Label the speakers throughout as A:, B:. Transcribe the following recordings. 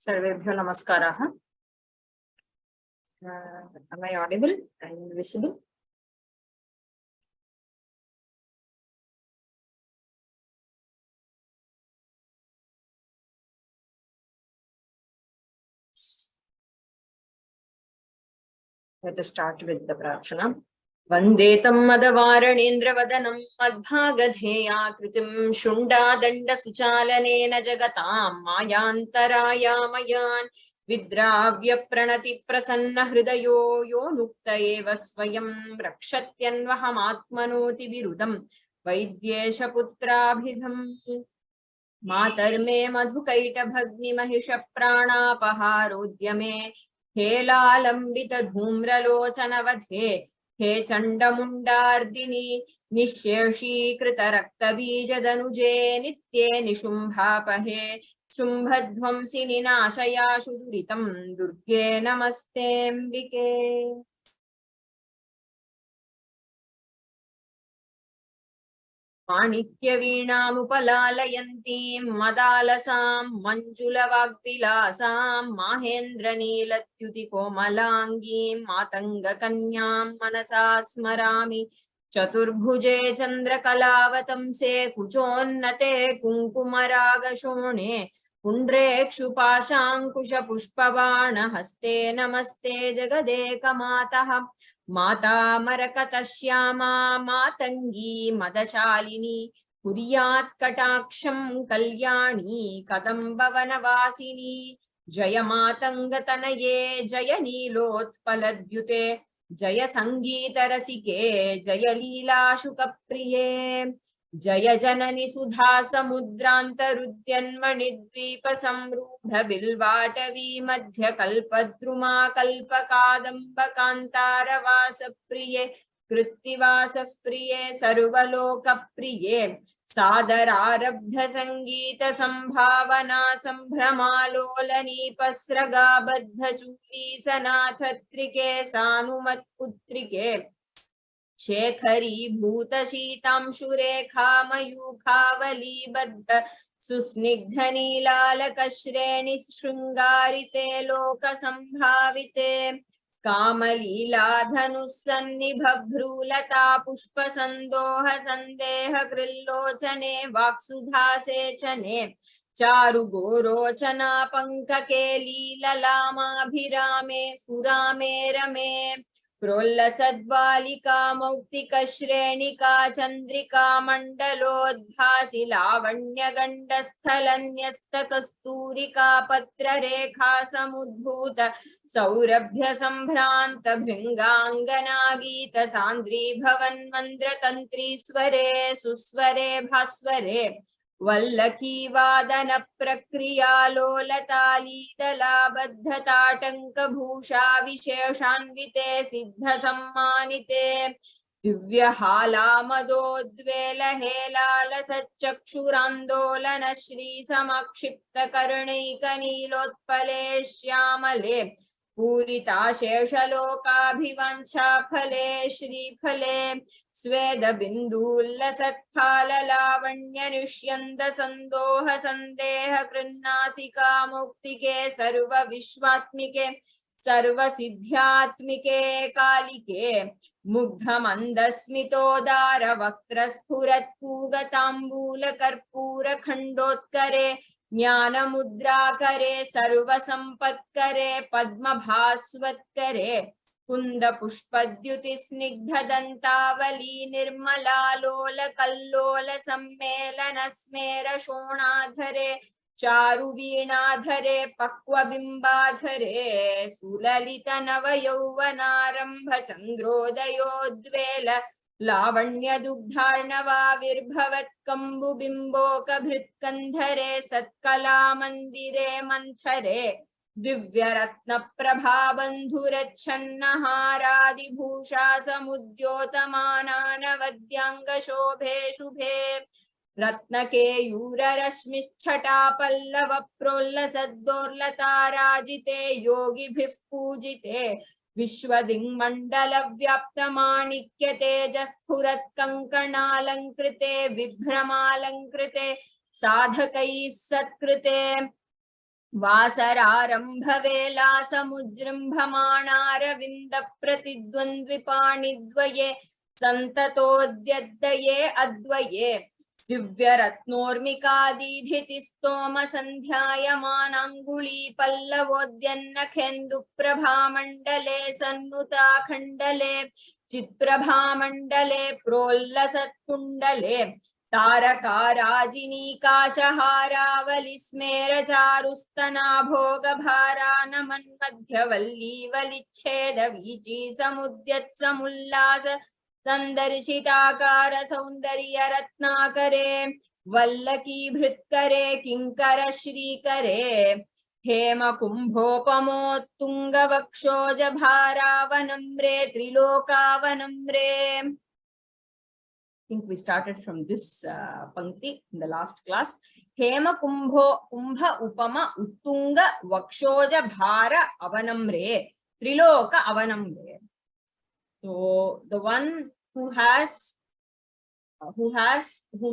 A: Sarvebhyo namaskaraha. Am I audible and visible? Let us start with the prarthana. Vandetam madavaranendravadanam madbhagadheyakritiam shundadanda suchalanena jagatam mayantarayamayan vidravya pranati prasanna hridayo yo nukta eva swayam rakshatyanvahamatmanoti virudam vaidyesha putrabhidham मातर्मे मधुकैटभग्नि महिष प्राणापहारोद्यमे हेलालंबित धूम्रलोचनवधे हे चण्डमुण्डार्दिनि निःशेषीकृत रक्तबीजदनुजे नित्ये निशुम्भापहे शुम्भध्वंसिनि नाशयाशु दुरितं दुर्गे नमस्तेऽम्बिके। माणिक्यवीणामुपलालयन्तीं मदालसां मञ्जुलवाग्विलासां माहेन्द्रनीलद्युतिकोमलाङ्गीं मातङ्गकन्यां मनसा स्मरामि। चतुर्भुजे चन्द्रकलावतंसे कुचोन्नते कुङ्कुमरागशोणे पुण्ड्रेक्षुपाशाङ्कुशपुष्पबाणहस्ते नमस्ते जगदेकमातः। माता मरकतश्यामा मातङ्गी मदशालिनी कुर्यात् कटाक्षं कल्याणी कदम्बवनवासिनी। जय मातङ्गतनये जय नीलोत्पलद्युते जय सङ्गीतरसिके जय लीलाशुकप्रिये। जय जननि सुधा समुद्रान्तरुद्यन्मणिद्वीप बिल्वाटवी मध्य कल्पद्रुमा कल्पकादम्ब कान्तारवास प्रिये कृत्तिवास प्रिये सर्वलोकप्रिये सादरारब्ध संगीत संभावना संभ्रमालोलनीपस्रगाबद्ध चूलीसनाथ त्रिके सानुमत्पुत्रिके शेखरी भूत शीतांशुरेखा मयूखावलीबद्ध सुस्निग्ध नीलालकश्रेणि शृंगारिते लोक संभाविते कामलीलाधनुस्सन्निभभ्रूलता पुष्प संदोह संदेह कृल्लोचने वाक्सुधासेचने चारु गोरोचना पंकके लीललामाभिरामे सुरामे रमे प्रोल्लसद्वालिका मौक्तिकश्रेणिका चन्द्रिका मण्डलोद्भासि लावण्यगण्डस्थलन्यस्तकस्तूरिका पत्ररेखा समुद्भूत सौरभ्य सम्भ्रान्त भृङ्गाङ्गना गीत सान्द्री भवन्मन्द्रतन्त्रीस्वरे सुस्वरे भास्वरे वल्लकी वादन प्रक्रिया लोलतालीदलाबद्धताटंक भूषा विशेषान्विते सिद्ध सम्मानिते दिव्यहालामदोद्वेल हेलाल सच्चक्षुरान्दोलन श्री समक्षिप्त कर्णैक नीलोत्पले श्यामले पूरिता शेषलोकाभिवाञ्छा फले श्रीफले स्वेद बिन्दुल्लसत्फाल लावण्य निष्यन्द संदोह संदेह कृन्नासिका मौक्तिके सर्व विश्वात्मिके सर्व सिद्ध्यात्मिके कालिके मुग्ध मंदस्मितोदार वक्त्र स्फुरत् पूगताम्बूल कर्पूर खण्डोत्करे ज्ञान मुद्राकरे सर्व संपत्करे पद्म भास्वत्करे कुंद पुष्पद्युति स्निग्ध दंतावली निर्मला लोल कल्लोल सम्मेलन स्मेर शोणाधरे चारु वीणाधरे पक्व बिंबाधरे सुललित नव यौवनारंभ चंद्रोदयोद्वेल लावण्य दुग्धार्णवाविर्भवत् कंबु बिंबोक भृत्कंधरे सत्कला मंदिरे मंथरे दिव्य रत्न प्रभा बंधुरच्छन्नहारादिभूषा समुद्योतमानानवद्यांग शोभे शुभे रत्नकेयूर रश्मिच्छटा पल्लव प्रोल्लसद्दोर्लताराजिते योगिभिः पूजिते विश्वदिङ्मण्डल व्याप्त माणिक्य तेजस्फुरत् कंकणालंकृते विभ्रमालंकृते साधकैः सत्कृते वासरारम्भवेलासमुजृम्भमाणारविन्दप्रतिद्वन्द्विपाणिद्वये सन्ततोद्यद्दये अद्वये दिव्यरत्नोर्मिकादीधितिस्तोमसन्ध्यायमानाङ्गुली पल्लवोद्यन्नखेन्दुप्रभामण्डले सन्नुताखण्डले चित्प्रभामण्डले प्रोल्लसत्कुण्डले तारकाराजिनीकाशहारावलिस्मेरचारुस्तनाभोगभारानमन्मध्यवल्लीवलिच्छेद वीचीसमुद्यत्समुल्लास संदर्शिताकार सौन्दर्य रत्नाकरे वल्लकीभृत्करे किङ्कर श्रीकरे हेम कुम्भोपमोत्तुङ्गवक्षोज भारावनम्रे त्रिलोकावनम्रे. I think we started from this pankti in the last class. Hema kumbha upama uttunga vakshoja bhara avanamre triloka avanamre. So the one who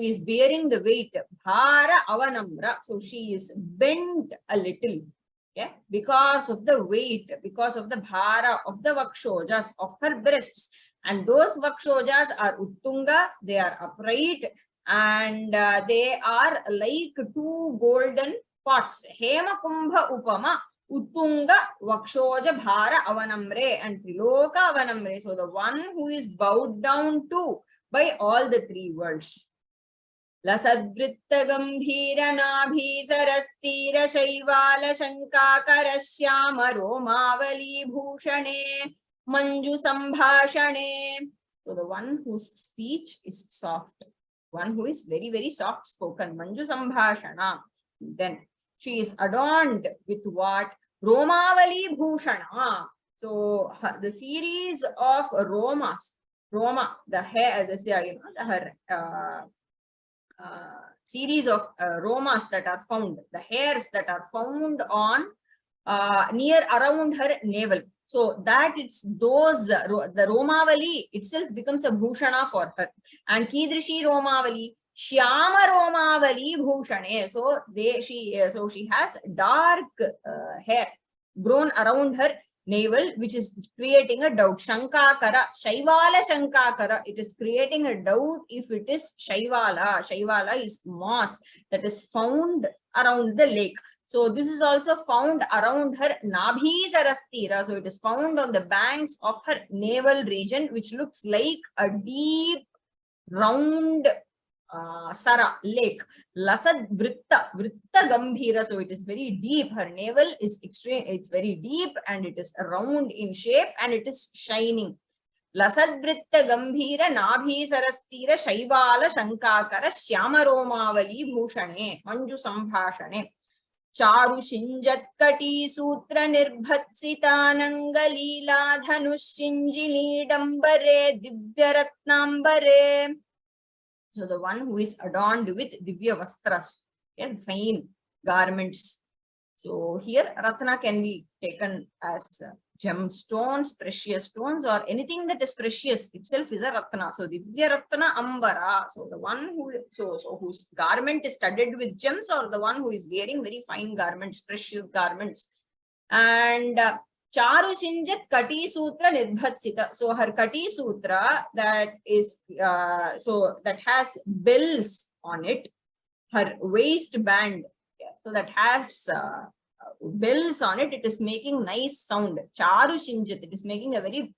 A: is bearing the weight, bhara avanamra, so she is bent a little, yeah, because of the weight, because of the bhara of the vakshojas of her breasts. And those vakshojas are uttunga, they are upright, and they are like two golden pots. Hema kumbha upama uttunga vakshoja bhara avanamre and triloka avanamre. So the one who is bowed down to by all the three worlds. Lasadvritta gambhira nabhi sarastira shaivala shankakara shyama romavali bhushane manju sambhashane. So the one whose speech is soft, one who is very, very soft spoken, manju sambhashana. Then she is adorned with what? Romavali bhushana. So the series of romas, Roma, the hair, her series of romas that are found, the hairs that are found on near around her navel. So that it's those, the Romavali itself becomes a bhushana for her. And Kidrishi Romavali, Shyama Romavali bhushane. So she has dark hair grown around her navel, which is creating a doubt. Shankakara, Shaivala Shankakara. It is creating a doubt if it is Shaivala. Shaivala is moss that is found around the lake. So this is also found around her Nabhi Sarastira. So it is found on the banks of her navel region, which looks like a deep, round Sara lake. Lasad Vritta Gambhira. So it is very deep. Her navel is extreme, it's very deep and it is round in shape and it is shining. Lasad Vritta Gambhira Nabhi Sarastira Shaivala Shankakara Shyama Romavali Bhushane Manju Sambhashane. Charu Shinjat Kati Sutra Nirbhatsita Dhanushhinjini Dambare Divyaratnambare. So the one who is adorned with divya vastras, yeah, fine garments. So here Ratna can be taken as gemstones, precious stones, or anything that is precious itself is a Ratna. So divya Ratna Ambara. So the one who whose garment is studded with gems, or the one who is wearing very fine garments, precious garments. And Charu Shinjat Kati Sutra Nirbhatsita. So her Kati Sutra that is that has bells on it, her waistband, so that has bells on it, it is making nice sound. Charu Shinjat, it is making a very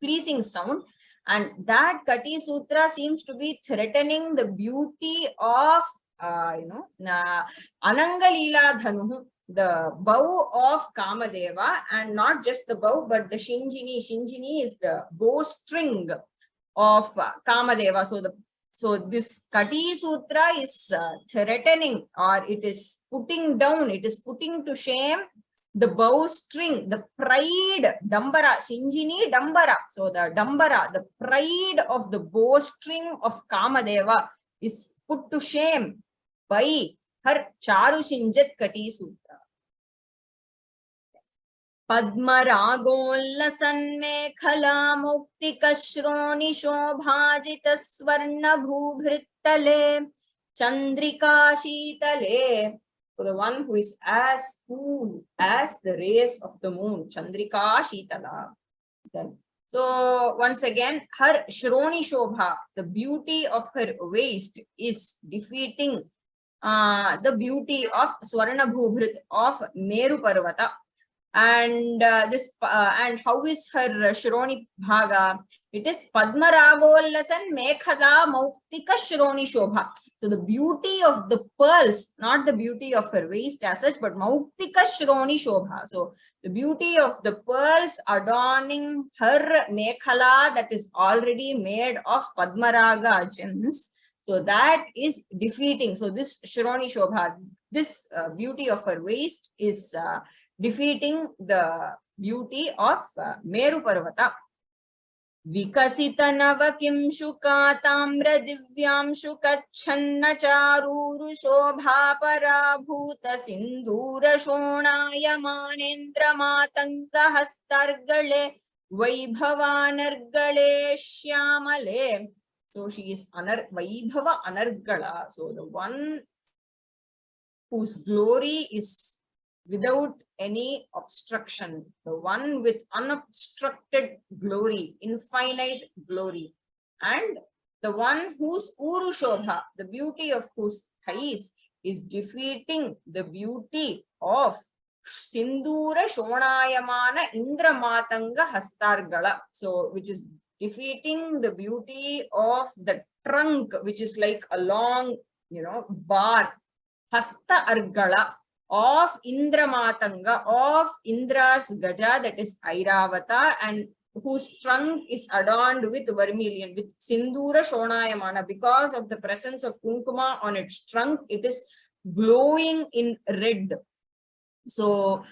A: pleasing sound. And that Kati Sutra seems to be threatening the beauty of Ananga Leela Dhanuhu, the bow of Kamadeva, and not just the bow, but the Shinjini. Shinjini is the bowstring of Kamadeva. So this Kati Sutra is threatening, or it is putting down, it is putting to shame the bowstring, the pride, Dambara, Shinjini Dambara. So the Dambara, the pride of the bowstring of Kamadeva is put to shame by her Charu Shinjat Kati Sutra. Padmaragollasannmekhala muktikashroni shobhajita swarna bhubhrittale chandrika shitale So the one who is as cool as the rays of the moon, Chandrika Shitala. Then, so once again, her Shroni Shobha, the beauty of her waist is defeating the beauty of Swarna Bhubhrit of Meru Parvata. And and how is her Shroni Bhaga? It is Padma Ragollasan Mekhada Mauktika Shroni Shobha. So the beauty of the pearls, not the beauty of her waist as such, but Mauktika Shroni Shobha. So the beauty of the pearls adorning her Mekhala that is already made of Padmaraga gems. So that is defeating. So this Shroni Shobha, this beauty of her waist is defeating the beauty of Meru Parvata. Vikasita navakim shuka tamra divyam shuka channa charuru shobha parabhuta sindura shonaya manendra matanga hastargale vaibhavanargale shyamale. So she is Vaibhava Anargala. So the one whose glory is without any obstruction, the one with unobstructed glory, infinite glory, and the one whose Uru Shobha, the beauty of whose thighs, is defeating the beauty of Sindura Shonayamana Indra Matanga Hastargala. So, which is defeating the beauty of the trunk, which is like a long, bar, Hasta Argala, of Indra Matanga, of Indra's Gaja, that is Airavata, and whose trunk is adorned with vermilion, with Sindura Shonayamana. Because of the presence of Kunkuma on its trunk, it is glowing in red. So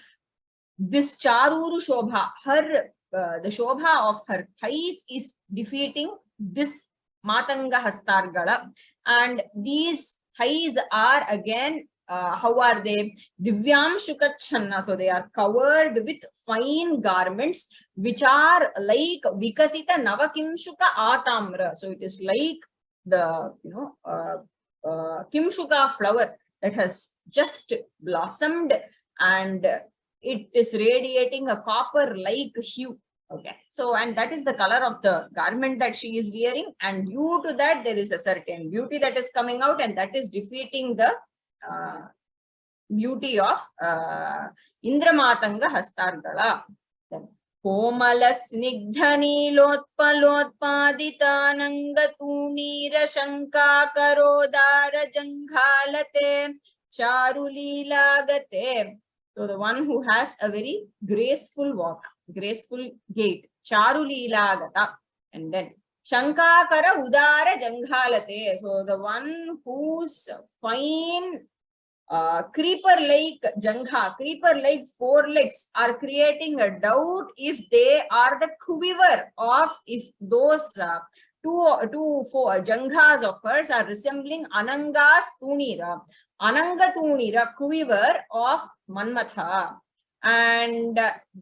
A: this Charuru Shobha, her the Shobha of her thighs is defeating this Matanga Hastargala. And these thighs are again, how are they? Divyam Shukachanna. So they are covered with fine garments, which are like Vikasita Navakimshuka Atamra. So it is like the, Kimshuka flower that has just blossomed, and it is radiating a copper-like hue. Okay, so and that is the color of the garment that she is wearing, and due to that there is a certain beauty that is coming out, and that is defeating the beauty of Indramatanga Hastargala. Then Komala Snigdha Nilotpalotpadita Nangatuni Shanka Karodara Janghalate Charulilagate. So the one who has a very graceful walk, graceful gait, Charulilagata. And then Shankakara Udara Janghalate. So the one whose fine creeper-like jangha, creeper-like forelegs are creating a doubt if they are the quiver of, if those four janghas of hers are resembling Ananga's Tunira, Ananga Tunira, quiver of Manmatha. And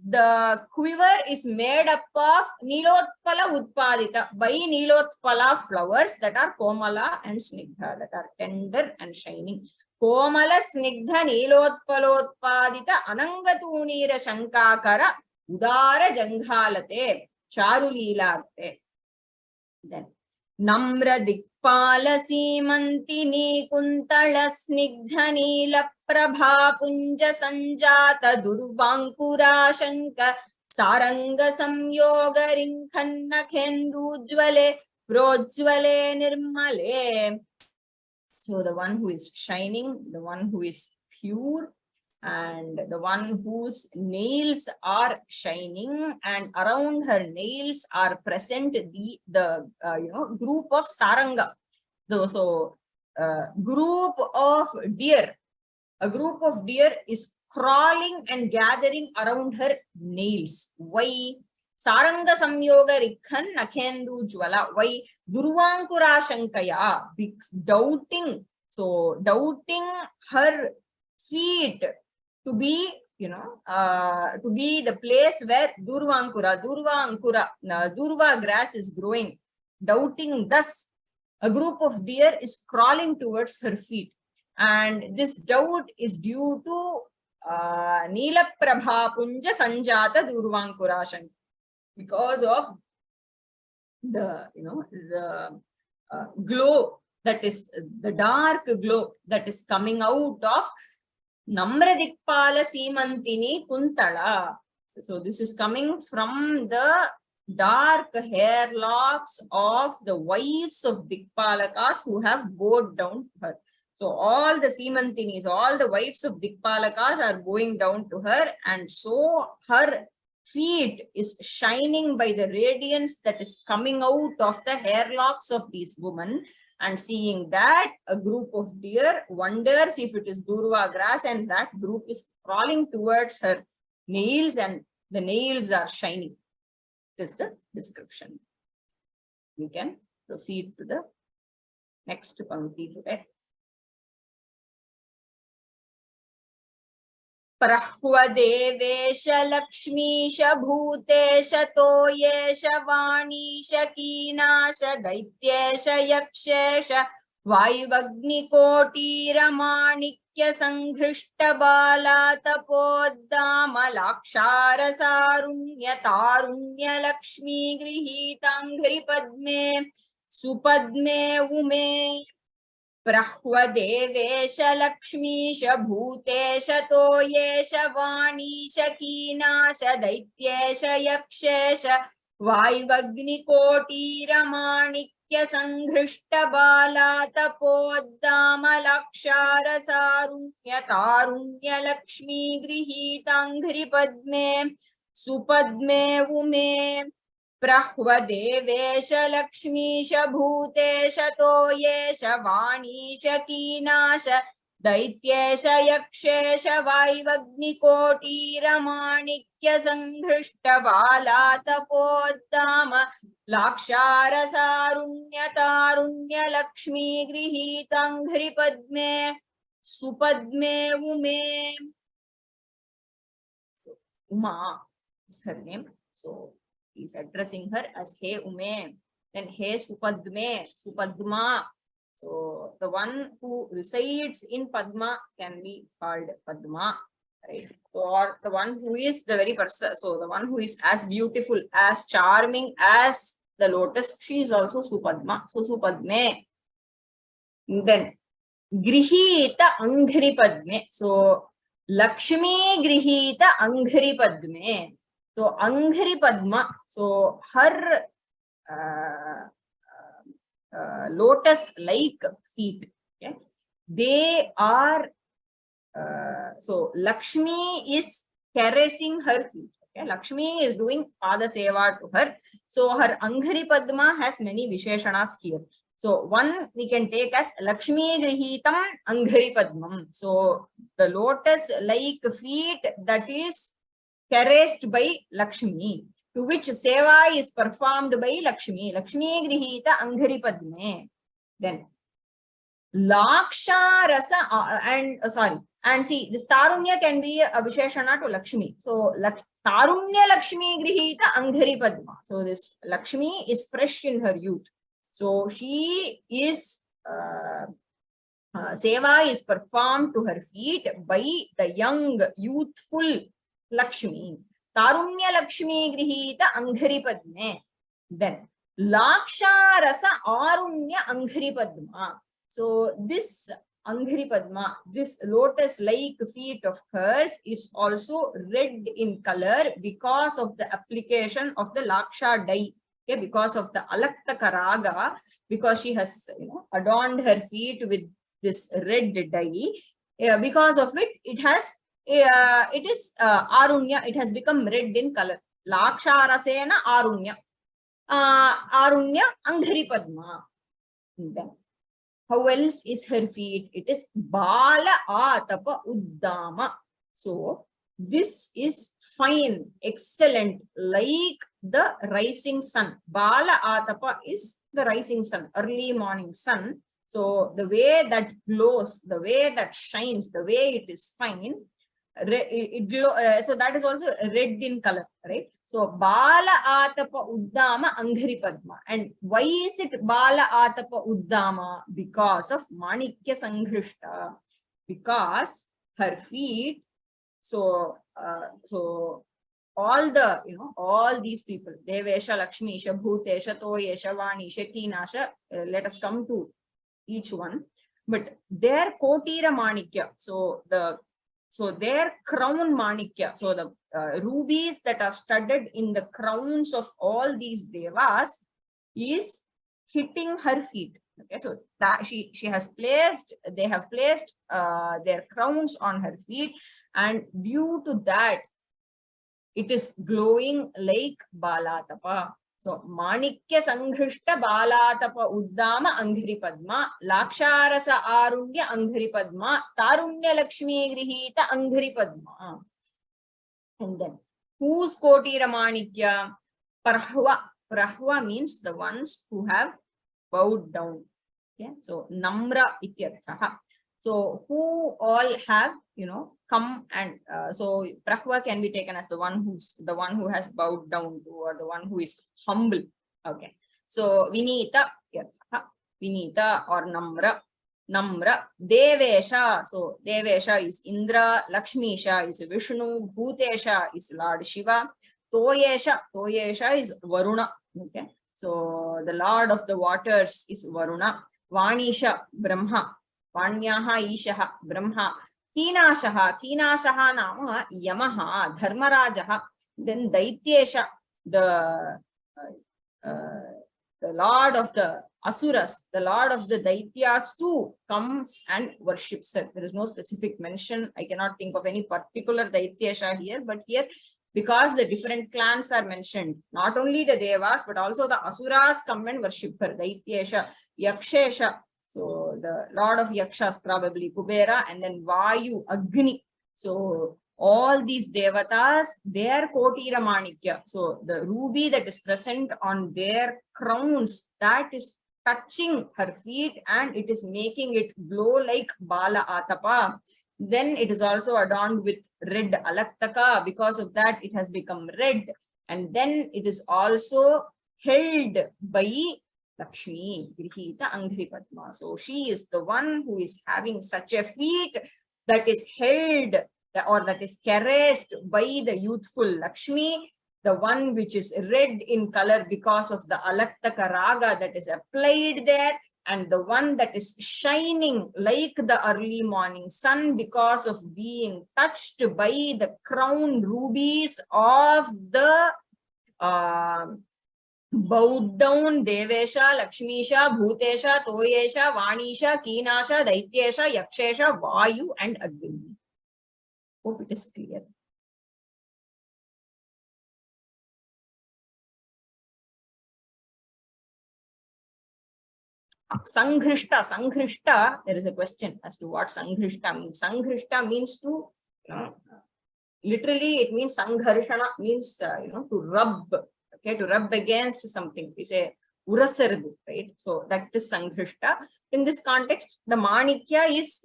A: the quiver is made up of Nilotpala Utpadita, by Nilotpala flowers that are Komala and Snigdha, that are tender and shining. Komala Snigdha Nilotpalotpadita Anangatunira Shankakara Udara Janghalate Charulilagate. Then Namra Dikpala Simantini Kuntala Snigdha Nila Prabha Punja Sanjata Durvankura Shanka Saranga Samyoga Rinkhanna Kendujvale Projvale Nirmale. So the one who is shining, the one who is pure, and the one whose nails are shining, and around her nails are present the group of saranga. So group of deer, a group of deer is crawling and gathering around her nails. Why? Saranga Samyoga Rikhan Nakhendu Jwala. Why? Durvankura Shankaya, doubting. So doubting her feet to be, to be the place where Durva grass is growing. Doubting thus, a group of deer is crawling towards her feet. And this doubt is due to Neela Prabha Punja Sanjata Durvankurashan, because of the glow, that is the dark glow that is coming out of Namradikpala Simantini Kuntala. So this is coming from the dark hair locks of the wives of Dikpalakas who have bowed down to her. So all the Simantinis, all the wives of Dikpalakas are going down to her, and so her feet is shining by the radiance that is coming out of the hair locks of these women. And seeing that, a group of deer wonders if it is Durva grass, and that group is crawling towards her nails, and the nails are shining. This is the description. We can proceed to the next pankti today. Prahvadevesh Lakshmish Bhutesh Toyesh Vanisha Kinasha Daityesha Yakshesha Vaivagnikoti Ramanikya Sangrishta Bala Tapoddama Lakshara Sarunya Tarunya Lakshmi Grihitangri Padme Supadme Ume Prahvadevesh Lakshmish Bhutesh Toyesh Vanisha Kinasha Daityesha Yakshesha Vaivagnikoti Ramanikya Sangrishta Bala Tapoddama Lakshara Sarunya Tarunya Lakshmi Grihitangri Padme Supadme Ume Prahvadevesh Lakshmish Bhutesh Toyesh Vanisha Kinasha Daityesha Yakshesha Vaivagnikoti Ramanikya Sangrishta Bala Tapoddama Lakshara Sarunya Tarunya Lakshmi Grihitangri Padme Supadme Ume. Uma is her name. So he's addressing her as He Ume, then He Supadme, Supadma. So the one who resides in Padma can be called Padma, right? Or the one who is the very person, so the one who is as beautiful, as charming as the lotus, she is also Supadma. So Supadme. Then Grihita Anghri Padme. So Lakshmi Grihita Anghri Padme. So Anghri Padma, so her lotus-like feet, okay, they are, so Lakshmi is caressing her feet, okay, Lakshmi is doing Pada Seva to her, so her Anghri Padma has many Visheshanas here. So one we can take as Lakshmi Grihitam Anghri Padmam, so the lotus-like feet that is caressed by Lakshmi, to which Seva is performed by Lakshmi. Lakshmi Grihita Anghri Padme. Then Laksha Rasa and see, this Tarunya can be a Visheshana to Lakshmi. So Tarunya Lakshmi Grihita Anghri Padma. So this Lakshmi is fresh in her youth. So she is Seva is performed to her feet by the young, youthful Lakshmi. Tarunya Lakshmi Grihita Anghri Padme. Then Laksha Rasa Arunya Anghri Padma. So this Anghri Padma, this lotus-like feet of hers is also red in color because of the application of the Laksha dye. Okay, because of the Alakta Karaga, because she has adorned her feet with this red dye. Because of it, it is Arunya, it has become red in color. Laksharasena Arunya. Arunya Anghri Padma. Then, how else is her feet? It is Bala Atapa Uddama. So, this is fine, excellent, like the rising sun. Bala Atapa is the rising sun, early morning sun. So, the way that glows, the way that shines, the way it is fine, so that is also red in color, right? So Bala Atapa Uddama Anghri Padma. And why is it Bala Atapa Uddama? Because of Manikya Sangrishta. because her feet, so all the, all these people, Devesha, Lakshmisha, Bhutesha, Toyesha, Vanisha, Kinasha, let us come to each one. But their Kotira Manikya, so their crown Manikya, so the rubies that are studded in the crowns of all these devas is hitting her feet. Okay, so that they have placed their crowns on her feet, and due to that, it is glowing like Balatapa. So, Manikya Sangrishta Balatapa Uddama Anghri Padma, Laksharasa Arunya Anghri Padma, Tarunya Lakshmi Grihita Anghri Padma. And then, whose Kotira Manikya? Prahva. Prahva means the ones who have bowed down. Okay, so Namra Ityarthaha. So who all have, come and so Prahva can be taken as the one who has bowed down to, or the one who is humble. Okay, so Vinita or Namra, Devesha. So Devesha is Indra, Lakshmisha is Vishnu, Bhutesha is Lord Shiva, Toyesha is Varuna. Okay, so the Lord of the waters is Varuna, Vanisha, Brahma, Vanyaha Ishaha, Brahma, Kinashaha Nama Yamaha, Dharmarajaha, then Daityesha, the Lord of the Asuras, the Lord of the Daityas too comes and worships her. There is no specific mention. I cannot think of any particular Daityesha here, but here, because the different clans are mentioned, not only the Devas, but also the Asuras come and worship her. Daityesha, Yakshesha, so the Lord of Yakshas, probably Kubera, and then Vayu, Agni. So all these Devatas, their Kotira Manikya, so the ruby that is present on their crowns, that is touching her feet and it is making it glow like Bala Atapa. Then it is also adorned with red alaktaka. Because of that, it has become red. And then it is also held by Lakshmi, Grihita Anghri Padma. So she is the one who is having such a feat that is held or that is caressed by the youthful Lakshmi, the one which is red in color because of the alaktaka raga that is applied there, and the one that is shining like the early morning sun because of being touched by the crown rubies of the bowed down Devesha, Lakshmisha, Bhutesha, Toyesha, Vanisha, Kinasha, Daityesha, Yakshesha, Vayu, and Agni. Hope it is clear. Sangrishta, there is a question as to what Sangrishta means. Sangrishta means to, literally it means Sangharshana, means, to rub, okay, to rub against something. We say Urasardu, right? So that is Sangrishta. In this context, the Manikya is,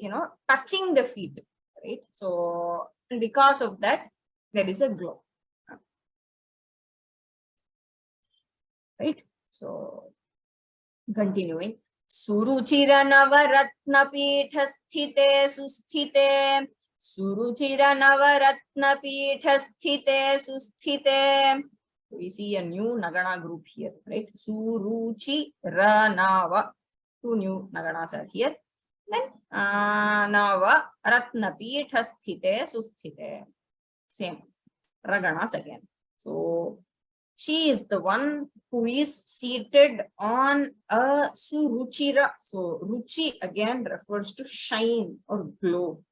A: touching the feet, right? So, and because of that, there is a glow. Right? So, continuing. Suruchira Navaratna Pitha Sthite Susthite. Suruchira Navaratna Pitha Sthite Susthite. We see a new Nagana group here, right? Suruchi Ranava. Two new Naganas are here. Then Nava Ratna Pitha Sthite Susthite. Same Raganas again. So she is the one who is seated on a Suruchira. So Ruchi again refers to shine or glow.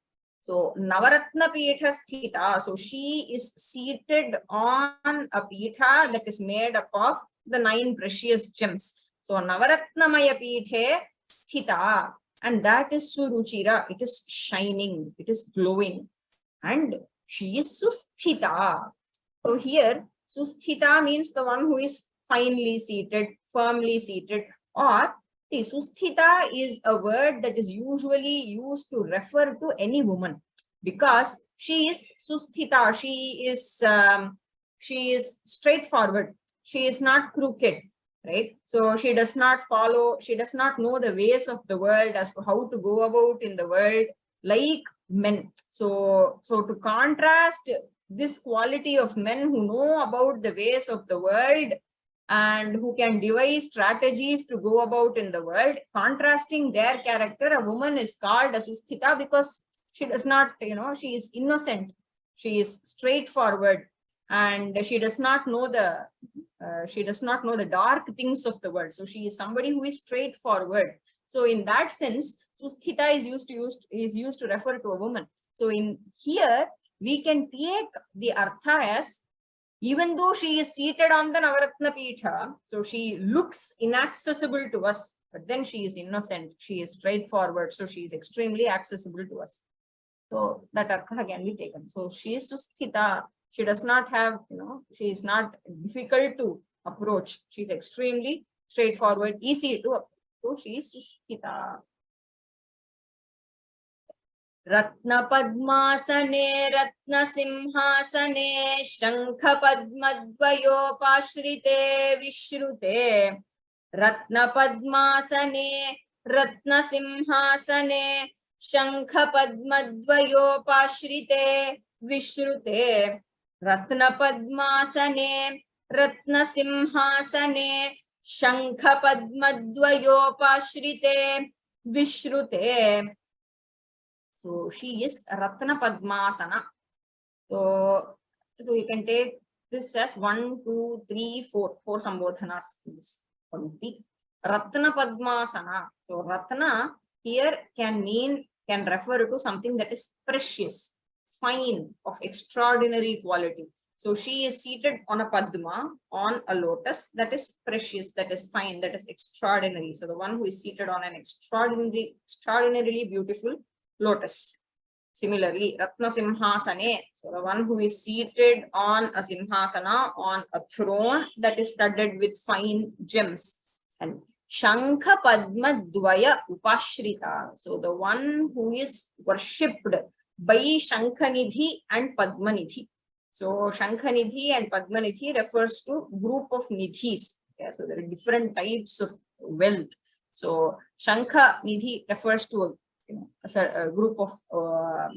A: So Navaratna Pitha Sthita. So she is seated on a Pitha that is made up of the 9 precious gems. So Navaratnamaya Pithe Sthita. And that is Suruchira. It is shining. It is glowing. And she is Susthita. So here, Susthita means the one who is finely seated, firmly seated, or see, Susthita is a word that is usually used to refer to any woman because she is Susthita. She is straightforward. She is not crooked, right? So she does not know the ways of the world as to how to go about in the world. like men. So to contrast this quality of men who know about the ways of the world and who can devise strategies to go about in the world, contrasting their character, a woman is called a Susthita because she does not, she is innocent, she is straightforward, and she does not know the dark things of the world. So she is somebody who is straightforward. So in that sense, Susthita is used to refer to a woman. So in here, we can take the artha as, even though she is seated on the Navaratna Pitha, so she looks inaccessible to us, but then she is innocent, she is straightforward, so she is extremely accessible to us. So that artha can be taken. So she is Susthita. She does not have, she is not difficult to approach. She is extremely straightforward, easy to approach. So she is Susthita. Ratna Padmasane, Ratna Simhasane, Shankha Padmadvayopashrite Vishrute. Ratna Padmasane, Ratna Simhasane, Shankha Padmadvayopashrite Vishrute. Ratna Padmasane, Ratna Simhasane, Shankha Padmadvayopashrite Vishrute. So she is Ratna Padmasana. So you can take this as 1, 2, 3, 4 Sambodhanas in this Panti. Ratna Padmasana. So Ratna here can refer to something that is precious, fine, of extraordinary quality. So she is seated on a Padma, on a lotus that is precious, that is fine, that is extraordinary. So the one who is seated on an extraordinarily beautiful lotus. Similarly, Ratna Simhasane, so the one who is seated on a Simhasana, on a throne that is studded with fine gems. And Shankha Padma Dvaya Upashrita, so the one who is worshipped by Shankhanidhi and Padmanidhi. So Shankhanidhi and Padmanidhi refers to group of nidhis. Okay? So there are different types of wealth. So Shankha Nidhi refers to a group of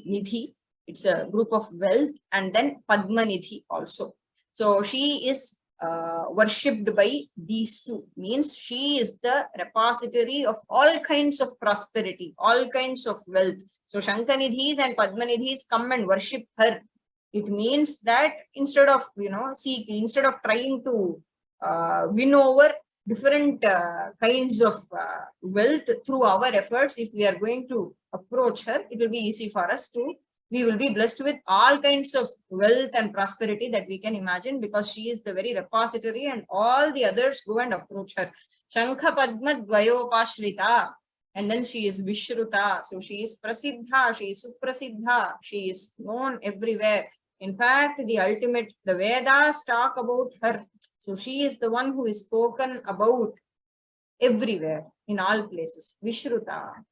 A: nidhi, it's a group of wealth, and then Padma Nidhi also. So she is worshipped by these two, means she is the repository of all kinds of prosperity, all kinds of wealth. So Shankanidhis and Padmanidhis come and worship her. It means that instead of trying to win over different kinds of wealth through our efforts, if we are going to approach her, it will be easy for us we will be blessed with all kinds of wealth and prosperity that we can imagine, because she is the very repository and all the others go and approach her. Shankha Padma Dvayopashrita, and then she is Vishruta. So she is Prasiddha, she is Suprasiddha, she is known everywhere. In fact, the Vedas talk about her. So she is the one who is spoken about everywhere, in all places. Vishruta.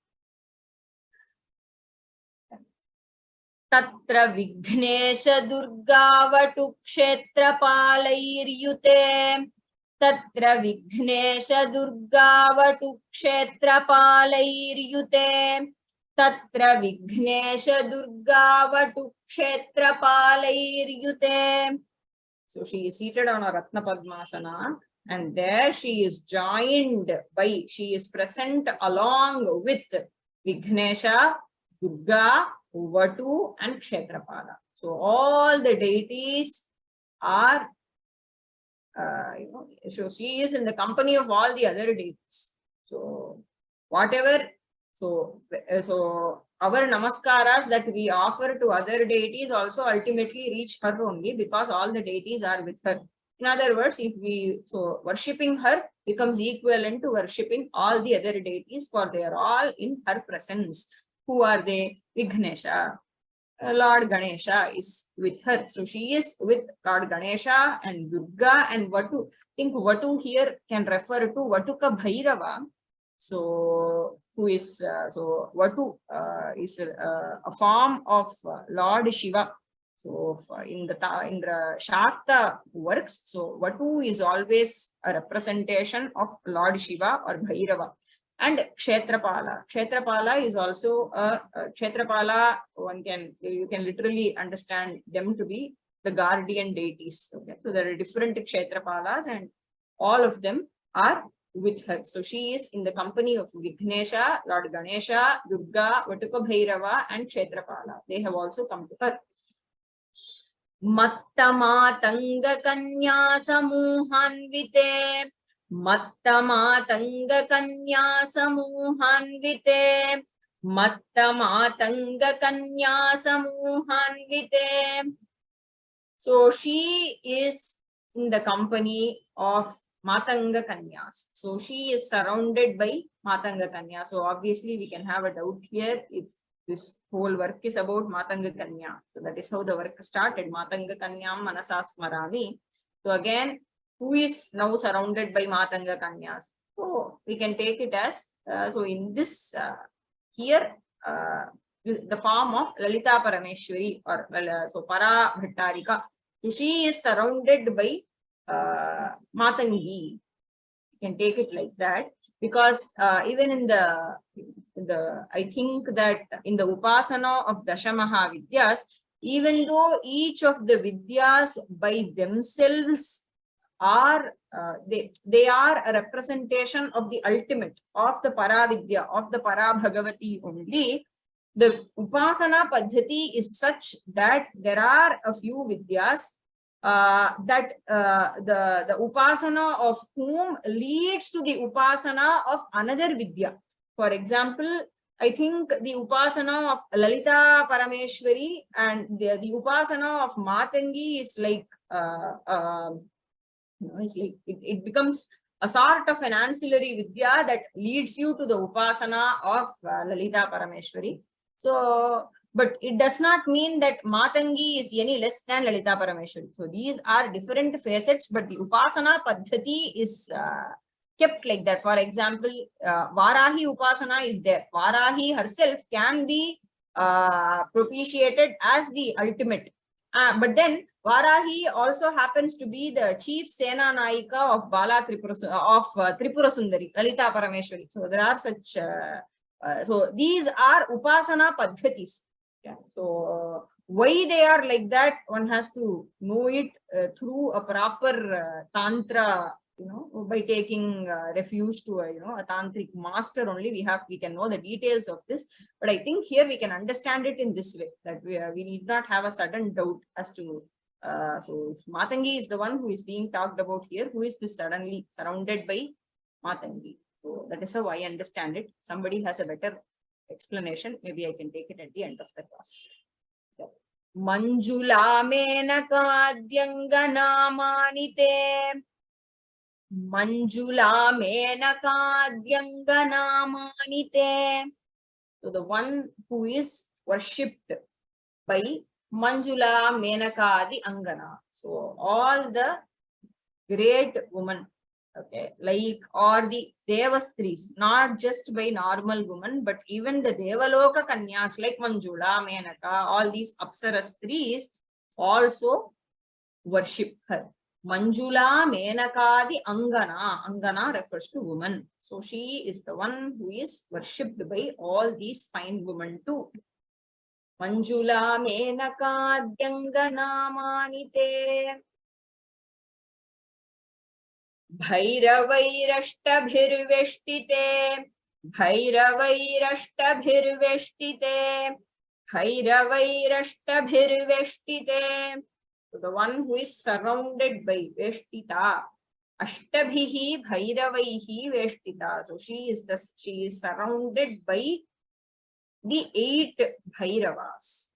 A: Tatra Vignesha Durgavatu Kshetra Palairyute. Tatra Vignesha Durgavatu Kshetra Palairyute. Tatra Vignesha Durgavatu Kshetra Palairyute. So she is seated on a Ratna Padmasana, and there she is she is present along with Vignesha, Durga, Vatu, and Kshetrapala. So all the deities are, so she is in the company of all the other deities. So our namaskaras that we offer to other deities also ultimately reach her only, because all the deities are with her. In other words, worshipping her becomes equivalent to worshipping all the other deities, for they are all in her presence. Who are they? Vignesha. Lord Ganesha is with her. So she is with Lord Ganesha and Durga and Vatu. I think Vatu here can refer to Vatuka Bhairava. So who is Vatu is a form of Lord Shiva. So in the Shakta works, so Vatu is always a representation of Lord Shiva or Bhairava. And Kshetrapala. Kshetrapala is also a Kshetrapala. You can literally understand them to be the guardian deities. Okay, so there are different Kshetrapalas, and all of them are with her. So she is in the company of Vignesha, Lord Ganesha, Durga, Vatuka Bhairava, and Kshetrapala. They have also come to her. Mattamatanga Kanya Samuhanvite. Mattamatanga Kanya Samuhanvite. Mattamatanga Kanya Samuhanvite. So she is in the company of Matanga Kanyas. So she is surrounded by Matanga Kanya. So obviously we can have a doubt here if this whole work is about Matanga Kanya. So that is how the work started. Matanga Kanyam Manasasmarami. So again, who is now surrounded by Matanga Kanyas? So we can take it as, so in this here, the form of Lalita Parameshwari or so Para Bhattarika. So she is surrounded by Matangi. You can take it like that, because even in the I think that in the Upasana of Dashamaha Vidyas, even though each of the Vidyas by themselves are they are a representation of the ultimate, of the Paravidya, of the Parabhagavati only. The Upasana Paddhati is such that there are a few Vidyas that the Upasana of whom leads to the Upasana of another Vidya. For example, I think the Upasana of Lalita Parameshwari and the Upasana of Matangi is like, it's like it becomes a sort of an ancillary Vidya that leads you to the Upasana of Lalita Parameshwari. So, but it does not mean that Matangi is any less than Lalita Parameshwari. So these are different facets, but the Upasana Paddhati is kept like that. For example, Varahi Upasana is there. Varahi herself can be propitiated as the ultimate. But then Varahi also happens to be the chief Sena Naika of Tripura Sundari, Lalita Parameshwari. So there are such so these are Upasana Paddhatis. Yeah. So why they are like that, one has to know it through a proper Tantra, by taking refuge to a Tantric master only. We can know the details of this. But I think here we can understand it in this way, that we need not have a sudden doubt as to so if Matangi is the one who is being talked about here, who is this suddenly surrounded by Matangi. So that is how I understand it. Somebody has a better explanation, maybe I can take it at the end of the class. Manjula Menakadhyangana Manite. Manjula Menakadhyangana Manite. So the one who is worshipped by Manjula Menakadi Angana. So all the great women, okay, like, or the Devastris, not just by normal women, but even the Devaloka Kanyas like Manjula, Menaka, all these Apsarastris also worship her. Manjula Menakadi Angana. Angana refers to woman. So she is the one who is worshipped by all these fine women too. Manjula Menakadhyangana Manite. Bhairavairashtabhirveshtite. Bhairavairashtabhirveshtite. Bhairavairashtabhirveshtite. So the one who is surrounded by Veshtita. Ashtabhihi Bhairavaihi Veshtita. So she is surrounded by the 8 Bhairavas.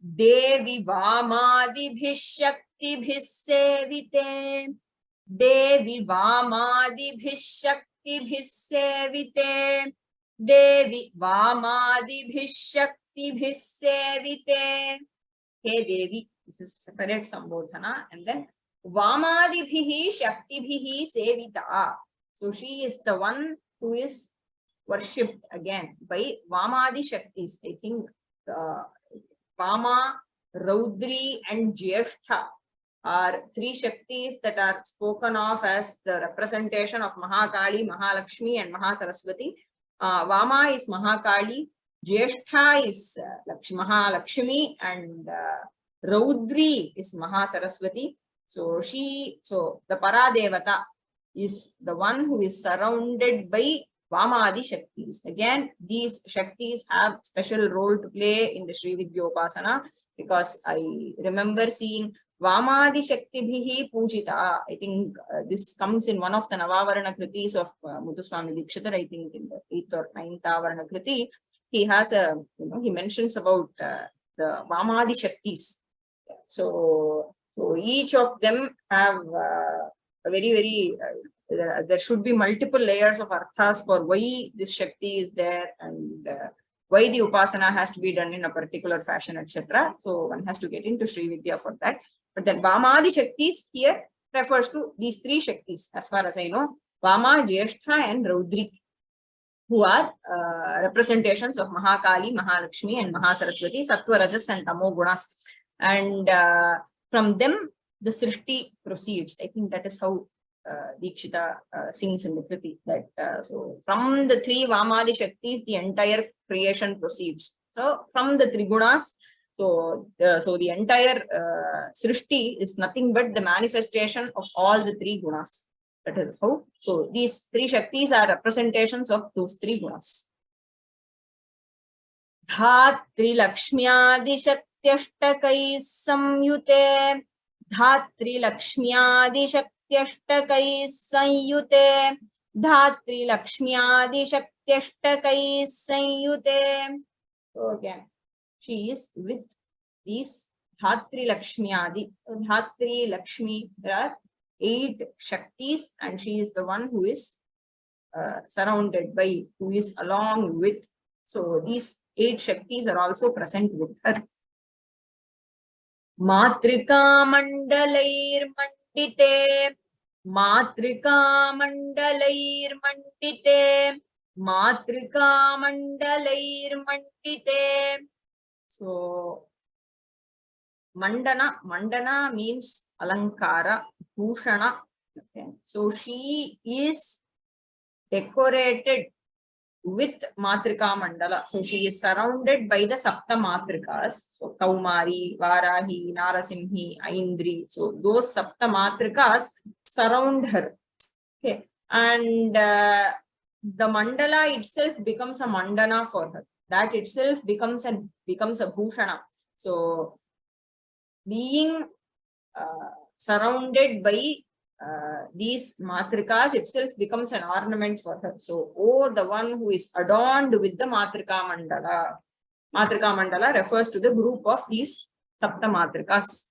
A: Devi Vamadibhih Shaktibhih Sevite. Devi Vamadibhih Shaktibhih Sevite. Devi Vamadibhih Shaktibhih Sevite. Hey Devi, this is separate Sambodhana, and then Vamadibhihi Shaktibhihi Sevita. So she is the one who is worshipped again by Vamadi Shaktis. I think Vama, Raudri and Jyeshtha are three Shaktis that are spoken of as the representation of Mahakali, Mahalakshmi, and Mahasaraswati. Vama is Mahakali, Jyeshtha is Mahalakshmi, and Raudri is Mahasaraswati. So the Paradevata is the one who is surrounded by Vamadi Shaktis. Again, these Shaktis have special role to play in the Sri Vidyopasana, because I remember seeing Vamadi Shaktibhihi Pujita. I think this comes in one of the Navavarana Kritis of Muthuswami Dikshitar, I think in the 8th or 9th Avarana Kriti. He has he mentions about the Vamadi Shaktis. So each of them have a very, there should be multiple layers of arthas for why this Shakti is there, and why the Upasana has to be done in a particular fashion, etc. So one has to get into Sri Vidya for that. But then Vamadi Shaktis here refers to these three Shaktis, as far as I know, Vama, Jyeshtha, and Raudri, who are representations of Mahakali, Mahalakshmi, and Mahasaraswati, Sattva, Rajas, and Tamo Gunas. And from them, the Srishti proceeds. I think that is how Dikshita sings in the Kriti. That so from the three Vamadi Shaktis, the entire creation proceeds. So from the Trigunas, so the entire Srishti is nothing but the manifestation of all the three gunas. That is how. So these three Shaktis are representations of those three gunas. Dhatri Lakshmyadi Shaktyashtakai Samyute. Dhatri Lakshmyadi Shaktyashtakai Sanyute. Dhatri Lakshmyadi Shaktyashtakai Sanyute. Okay. She is with these Dhatri Lakshmyadi. Dhatri Lakshmi, there are 8 Shaktis, and she is the one who is surrounded by, who is along with. So these 8 Shaktis are also present with her. Matrika Mandalair Mandite. Matrika Mandalair Mandite. Matrika Mandalair Mandite. So Mandana means Alankara, Bhushana. Okay. So she is decorated with Matrika Mandala. So she is surrounded by the Sapta Matrikas. So Kaumari, Varahi, Narasimhi, Aindri. So those Sapta Matrikas surround her. Okay. And the mandala itself becomes a mandana for her. That itself becomes a bhushana. So being surrounded by these matrikas itself becomes an ornament for her. So, the one who is adorned with the matrika mandala. Matrika mandala refers to the group of these sapta matrikas.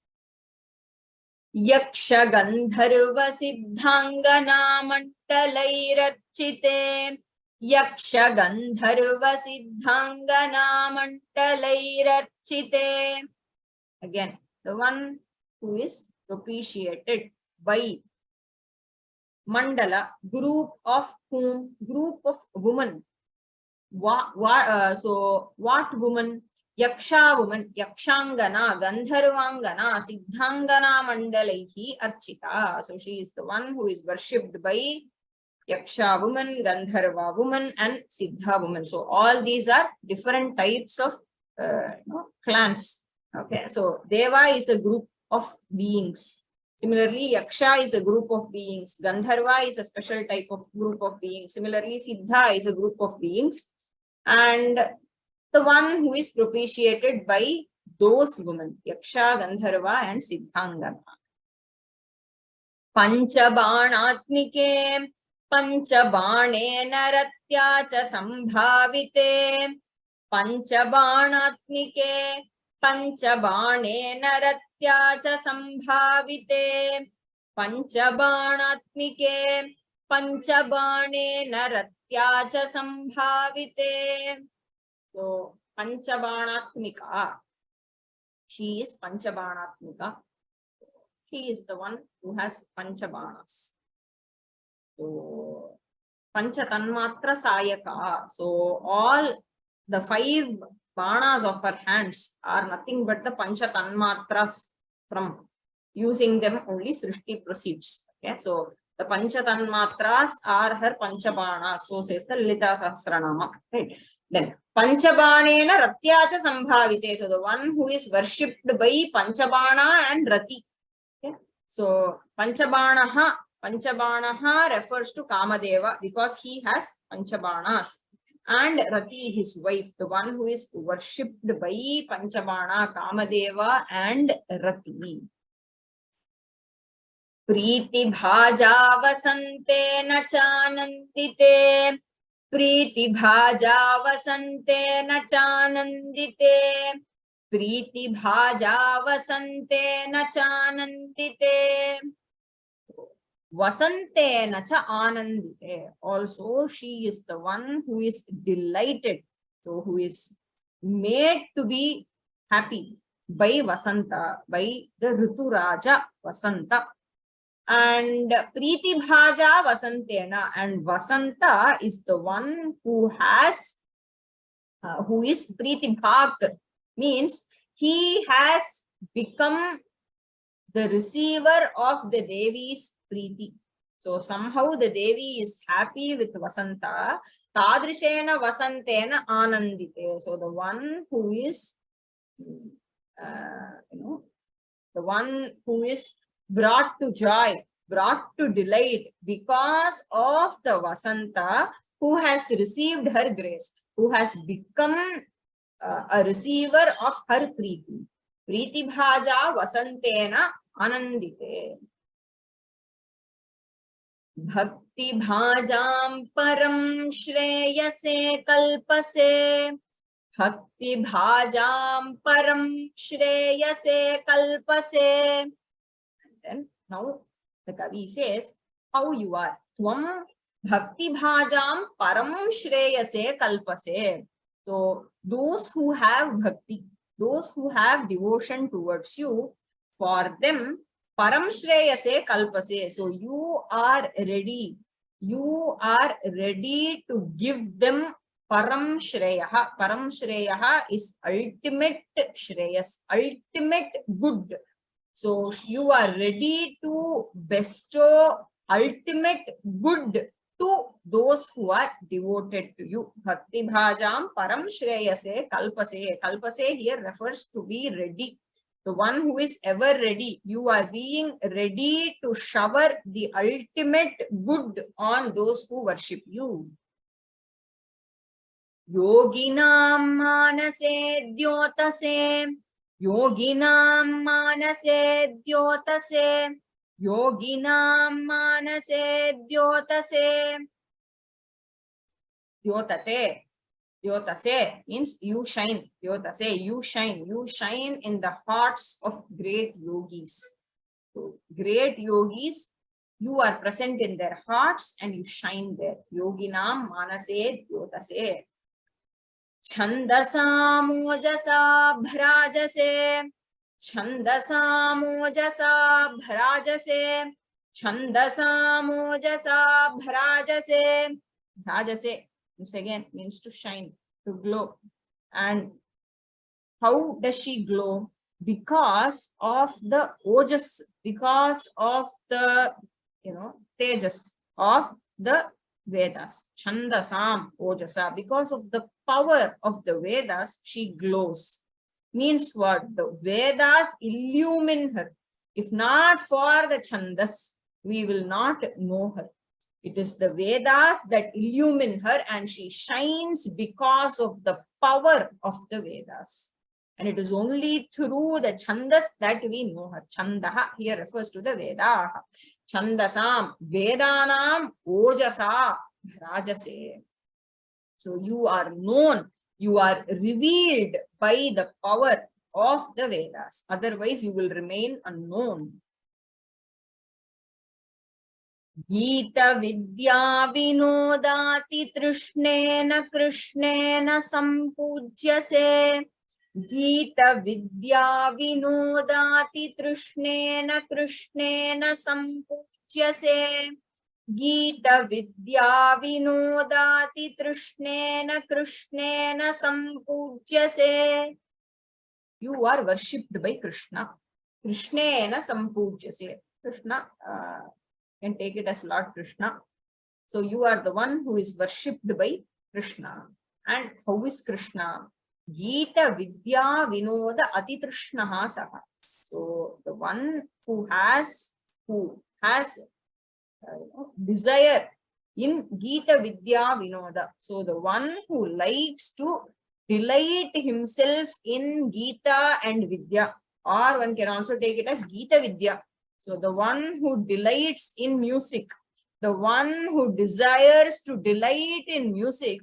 A: Yaksha Gandharva Siddhangana Mantalairarchite. Yaksha Gandharva Siddhangana Mantalairarchite. Again, the one who is propitiated by mandala, group of whom? Group of women. So what woman? Yaksha woman, Yakshangana, Gandharvangana, Siddhangana Mandalaihi Archita. So she is the one who is worshipped by Yaksha woman, Gandharva woman, and Siddha woman. So all these are different types of clans. Okay, so Deva is a group of beings. Similarly, Yaksha is a group of beings. Gandharva is a special type of group of beings. Similarly, Siddha is a group of beings. And the one who is propitiated by those women, Yaksha, Gandharva, and Siddhangana. Panchabanatmike, Panchabane Naratya cha Sambhavite. Panchabanatmike, Panchabane Naratya cha Sambhavite. Panchabanatmike, Panchabane Naratya cha Sambhavite. So, Panchabanatmika. She is Panchabanatmika. She is the one who has Panchabanas. So, Panchatanmatra Sayaka. So, all the 5 banas of her hands are nothing but the Panchatanmatras from using them only Srishti proceeds. Okay, so the Pancha Tanmatras are her Panchabanas, so says the Lalita Sahasranama. Right. Then Panchabanena Ratyacha Sambhavite, so the one who is worshipped by Panchabana and Rati. Okay. So Panchabanaha refers to Kamadeva because he has Panchabanas. And Rati, his wife, the one who is worshipped by Panchabana, Kamadeva and Rati. Priti bhaja vasante na chanandite. Priti bhaja vasante na chanandite. Priti bhaja vasante na chanandite. Vasante na cha anandite. Also, she is the one who is delighted, so who is made to be happy by Vasanta, by the Rituraja Vasanta. And Priti Bhaja Vasantena, and Vasanta is the one who has, who is Priti Bhag, means he has become the receiver of the Devi's Priti. So somehow the Devi is happy with Vasanta. Tadrishena Vasantena Anandite. So the one who is, the one who is brought to joy, brought to delight because of the Vasanta who has received her grace, who has become a receiver of her Priti. Priti Bhaja Vasantena Anandite. Bhakti Bhajam Param Shreyase Kalpase. Bhakti Bhajam Param Shreyase Kalpase. Then now the Kavi says how you are. Tvam Bhakti Bhajam Param Shreyase Kalpase. So those who have bhakti, those who have devotion towards you, for them Param Shreyase Kalpase. So you are ready to give them Param Shreyaha. Param Shreyaha is ultimate Shreyas, ultimate good. So you are ready to bestow ultimate good to those who are devoted to you. Bhakti Bhajam Param Shreyase Kalpase. Kalpase here refers to be ready. The one who is ever ready. You are being ready to shower the ultimate good on those who worship you. Yoginam manase dyotase. Yoginam manase dyotase. Yoginam manase dyotase. Dyotate. Dyotase means you shine. Dyotase, you shine. You shine in the hearts of great yogis. So, great yogis, you are present in their hearts and you shine there. Yoginam manase dyotase. Chandasa mojasa bhrajase. Chandasa mojasa bhrajase. Chandasa mojasa bhrajase. Bhrajase, this again means to shine, to glow. And how does she glow? Because of the ojas, because of the, tejas of the Vedas. Chandasam ojasa, because of the power of the Vedas, she glows. Means what? The Vedas illumine her. If not for the Chandas, we will not know her. It is the Vedas that illumine her and she shines because of the power of the Vedas. And it is only through the Chandas that we know her. Chandaha here refers to the Vedaha. Chandasam, Vedanam, Ojasa, Rajase. So you are known, you are revealed by the power of the Vedas. Otherwise you will remain unknown. Gita Vidya Vinodati Trishnena Krishnena Sampujyase. Gita Vidya Vinodati Trishnena Krishnena Sampujyase. Gita Vidya Vinodati Trishnena Krishnena Sampujyase. You are worshipped by Krishna. Krishnena sampujyase. Krishna, can take it as Lord Krishna. So you are the one who is worshipped by Krishna. And how is Krishna? Gita Vidya Vinoda Atitrishnaha Saha. So the one who has desire in Gita Vidya Vinoda. So the one who likes to delight himself in Gita and Vidya, or one can also take it as Gita Vidya. So the one who delights in music, the one who desires to delight in music,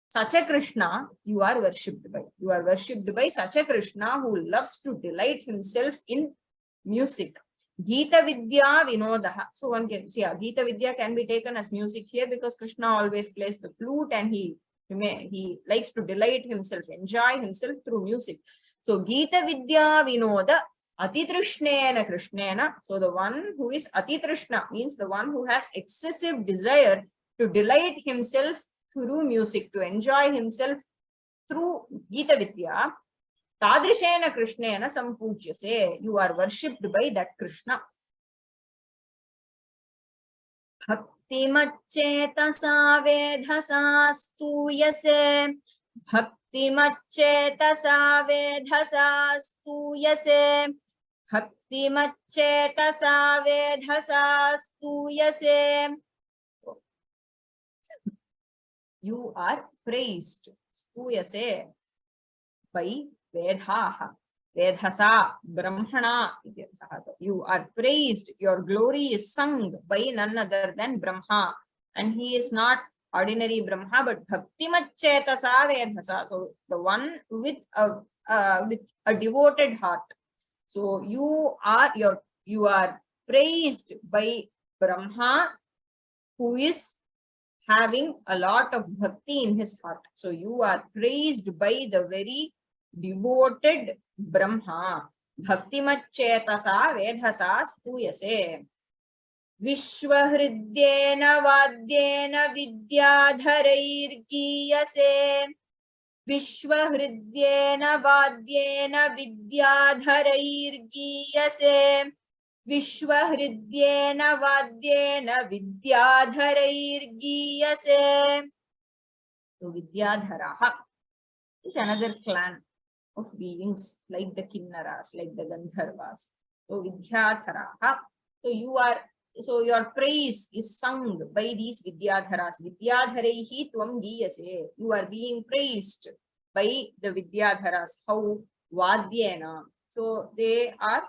A: such a Krishna you are worshipped by. You are worshipped by such a Krishna who loves to delight himself in music. Gita Vidya Vinodaha. So one can see, Gita Vidya can be taken as music here because Krishna always plays the flute and he likes to delight himself, enjoy himself through music. So Gita Vidya Vinoda Atitrishna Krishnena. So the one who is Atitrishna means the one who has excessive desire to delight himself through music, to enjoy himself through Gita Vidya. Tadrishena Krishnena sampujyase. You are worshipped by that Krishna. Bhaktimachetasa vedhasa stuyase. Bhaktimachetasa vedhasa stuyase. Bhaktimachetasa vedhasa stuyase. You are praised, stuyase, by vedhaha, vedhasa, brahmana. You are praised, your glory is sung by none other than Brahma. And he is not ordinary Brahma, but bhaktimachetasa vedhasa. So the one with a devoted heart. So you are praised by Brahma, who is having a lot of bhakti in his heart. So you are praised by the very devoted Brahma. Bhaktimachetasa vedhasa stuyase. Vishwahridyena vadyena vidyadharairgiyase. Vishwahridyena vadyena vidyadharairgiyase. Vishwahridyena vadyena vidyadharairgiyase. So Vidyadharaha is another clan of beings like the Kinnaras, like the Gandharvas. So Vidyadharaha. So your praise is sung by these Vidyadharas. Vidyadharaihi tvam giyase. You are being praised by the Vidyadharas. How? Vadyena. So they are,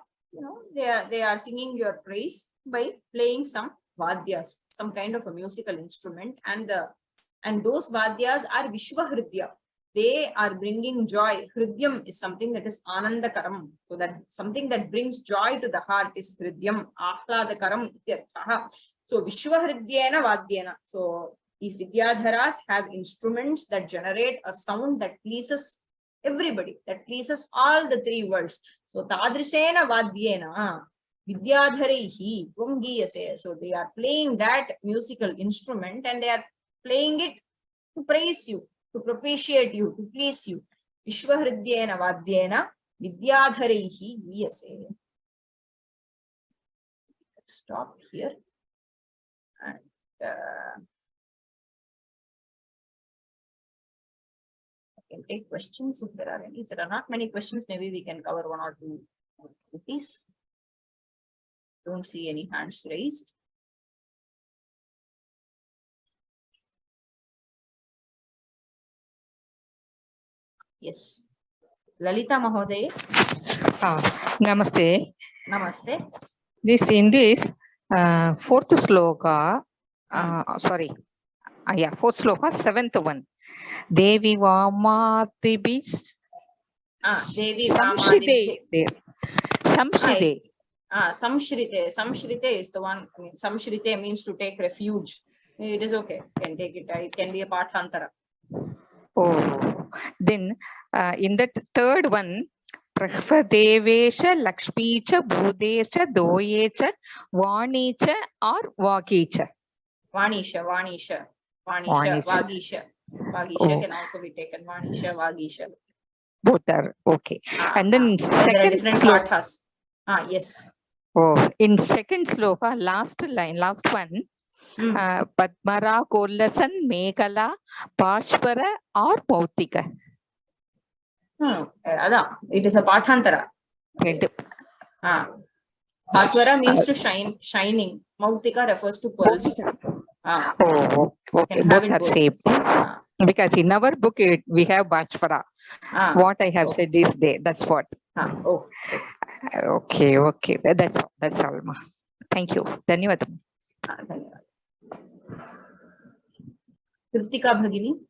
A: they are singing your praise by playing some vadyas, some kind of a musical instrument, and those vadyas are Vishwahridya. They are bringing joy. Hridyam is something that is anandakaram. So that something that brings joy to the heart is hridyam, ahladakaram. So Vishwahridyena vadyena. So these Vidyadharas have instruments that generate a sound that pleases everybody, that pleases all the three worlds. So Tadrishena vadyena Vidyadharaihi tvam giyase. So they are playing that musical instrument and they are playing it to praise you, to propitiate you, to please you. Vishwahridyena vadyena Vidyadharaihi giyase. Stop here. And can take questions if there are any. If there are not many questions, maybe we can cover one or two of these. Don't see any hands raised. Yes. Lalita Mahoday.
B: Namaste.
A: Namaste.
B: In this fourth sloka, fourth sloka, seventh one. Devi Vamadibish.
A: Devi
B: Samshrite is there. Samshrite.
A: Samshrite. Samshrite is the one. I mean, Samshrite means to take refuge. It is okay. You can take it. It can be a Pathantara.
B: Oh, then in that third one, Prahvadevesha, Lakshmicha, Bhudecha, Doyecha, Vanicha or Vakicha.
A: Vanisha, Vagisha. Vagisha can also be taken. Vanisha, Vagisha.
B: Both are okay. And then
A: second
B: different pathas.
A: Yes.
B: Oh, in second sloka, last line, last one. Padmara, Kollasan, Meghala, Parshvara or Mautika?
A: It is a Pathantara. Bhaswara means to shine, shining. Mautika refers to pearls.
B: Oh, okay. Both are same. Because in our book we have Bhaswara. What I have said is there. That's what. Okay. That's all. That's all. Thank you. Dhanyavad.
A: Kritika Bhagini.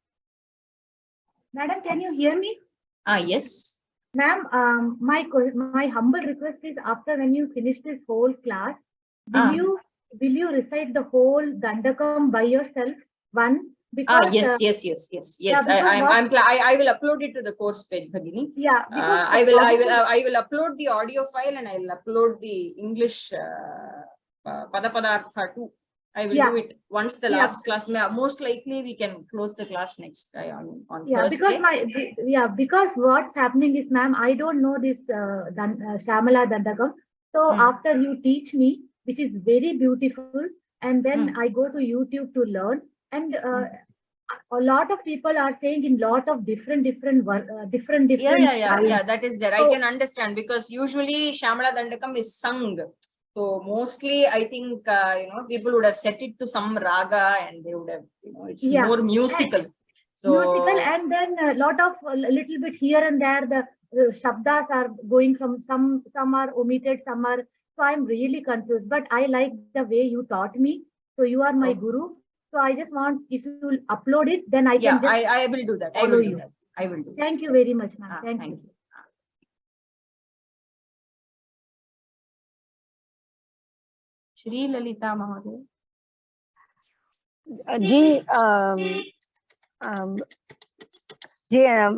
C: Madam, can you hear me?
A: Yes.
C: Ma'am, my humble request is, after when you finish this whole class, will you recite the whole Dandakam by yourself? Because
A: yes. I will upload it to the course page, Bhagini.
C: Yeah.
A: I will upload the audio file and I will upload the English Padapadartha too. I will do it once the last class. Most likely we can close the class next on Thursday.
C: Because what's happening is, ma'am, I don't know this Shyamaladandakam. So after you teach me, which is very beautiful, and then I go to YouTube to learn, and a lot of people are saying in lot of different
A: yeah, that is there. So, I can understand, because usually Shyamaladandakam is sung. So mostly I think people would have set it to some raga and they would have, it's more musical.
C: Musical, and then a little bit here and there, the shabdas are going from some are omitted, some are. So I'm really confused, but I like the way you taught me. So you are my guru. So I just want, if you will upload it, then I can just.
A: I will do that. I will do that.
C: Thank you very much, ma'am. Thank you.
A: Shri Lalita Mahoday.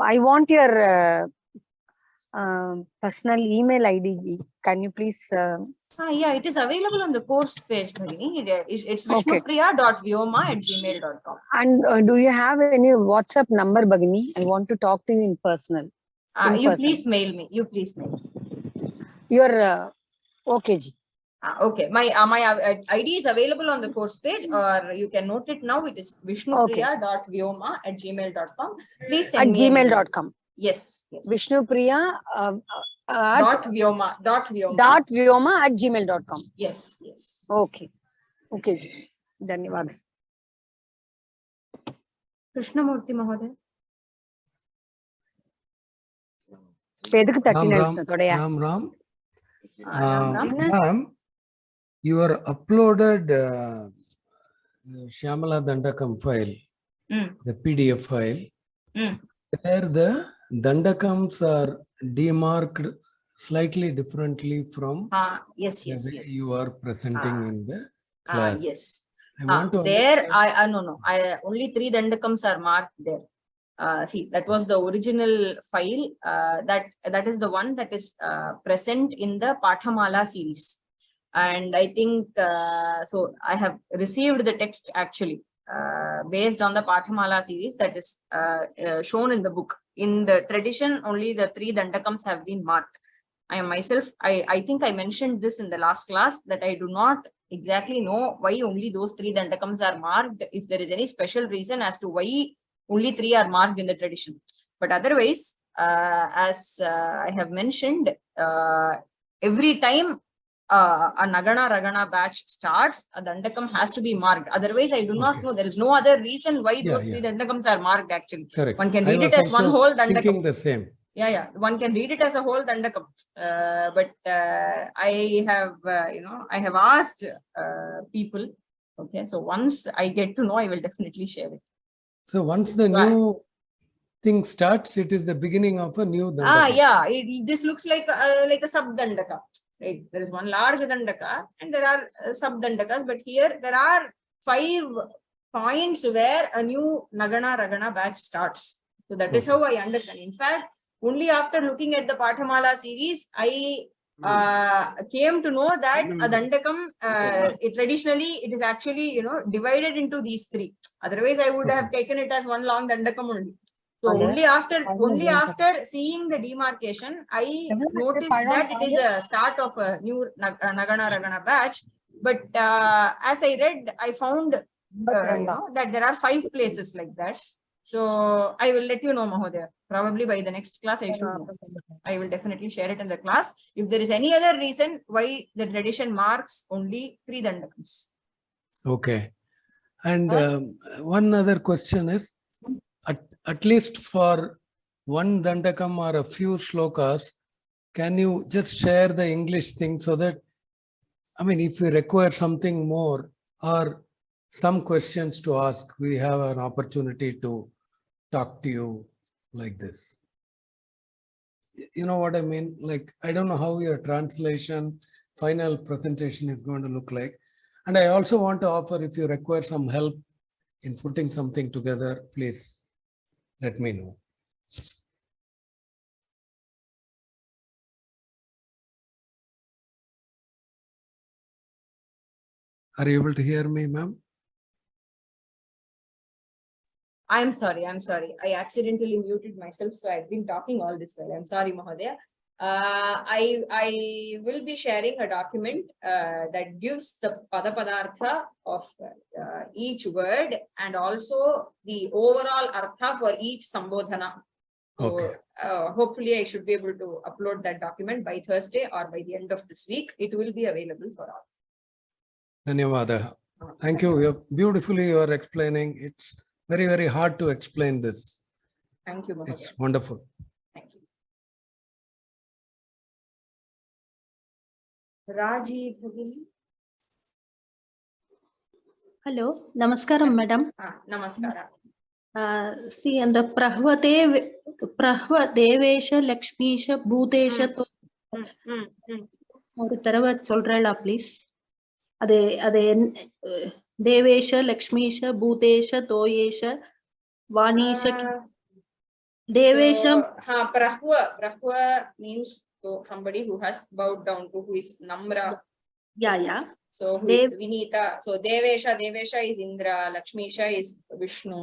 D: I want your personal email ID. Can you please?
A: It is available on the course page, Bhagini. It's vishnupriya.vyoma@gmail.com.
D: And do you have any WhatsApp number, Bhagini? I want to talk to you in personal.
A: Please mail me.
D: Your okay.
A: Okay, my ID is available on the course page, or you can note it now. It is vishnupriya.vyoma@gmail.com. Please send me
D: gmail.com.
A: Yes.
D: Vishnupriya
A: .vyoma@gmail.com. Yes.
D: Okay. Dhanyavad.
A: Krishnamurti Mahoday.
E: Ram. Ma'am, your uploaded Shyamaladandakam file, the PDF file, there the Dandakams are demarked slightly differently from
A: yes.
E: you are presenting in the class.
A: Yes.
E: I want to
A: there, no. Only 3 Dandakams are marked there. See, that was the original file. That is the one that is present in the Pathamala series. And I think, so I have received the text actually based on the Pathamala series that is shown in the book. In the tradition, only the 3 Dandakams have been marked. I think I mentioned this in the last class, that I do not exactly know why only those 3 Dandakams are marked, if there is any special reason as to why only 3 are marked in the tradition. But otherwise, as I have mentioned, every time a Nagana Ragana batch starts, a Dandakam has to be marked. Otherwise, I do not know. There is no other reason why those 3 Dandakams are marked actually.
E: Correct.
A: One can read it as one whole Dandakam.
E: Thinking the same.
A: Yeah. One can read it as a whole Dandakam. But I have asked people. Okay, so once I get to know, I will definitely share it.
E: So once the new thing starts, it is the beginning of a new Dandaka.
A: This looks like a sub-Dandaka. Right? There is one large Dandaka and there are sub-Dandakas, but here there are 5 points where a new Nagana Ragana batch starts. So that is how I understand. In fact, only after looking at the Pathamala series, I came to know that a Dandakam, traditionally, it is actually, divided into these 3. Otherwise, I would have taken it as one long Dandakam only. So only after seeing the demarcation, I noticed that it is a start of a new Nagana Ragana batch. But as I read, I found that there are 5 places like that. So I will let you know, Mahodaya. Probably by the next class, I should know. I will definitely share it in the class. If there is any other reason why the tradition marks only 3 dandakams.
E: Okay. And one other question is, at least for one dandakam or a few shlokas, can you just share the English thing so that, I mean, if we require something more or some questions to ask, we have an opportunity to talk to you like this. You know what I mean? Like, I don't know how your translation, final presentation is going to look like. And I also want to offer, if you require some help in putting something together, please let me know. Are you able to hear me, ma'am?
A: I'm sorry. I accidentally muted myself, so I've been talking all this while. I'm sorry, Mahodaya. I will be sharing a document that gives the Padapadartha of each word and also the overall artha for each Sambodhana. So,
E: Okay.
A: hopefully I should be able to upload that document by Thursday or by the end of this week. It will be available for all.
E: Dhanyavada. Thank you. Beautifully you are explaining. It's very, very hard to explain this.
A: Thank you, Mahodaya.
E: It's wonderful.
A: Thank you. Raji Bhagini.
F: Hello, Namaskaram, madam.
A: Namaskara.
F: See, and the Prahva Devesha Lakshmisha Bhutesha ஒரு தடவை சொல்றேளா please? அது தேவேஷ லக்ஷ்மீஷ பூதேஷ தோயேஷ வாணீஷ devesham.
A: Prahva means somebody who has bowed down to, who is Namra.
F: Yeah.
A: So who is Vinita. So Devesha is Indra, Lakshmisha is Vishnu,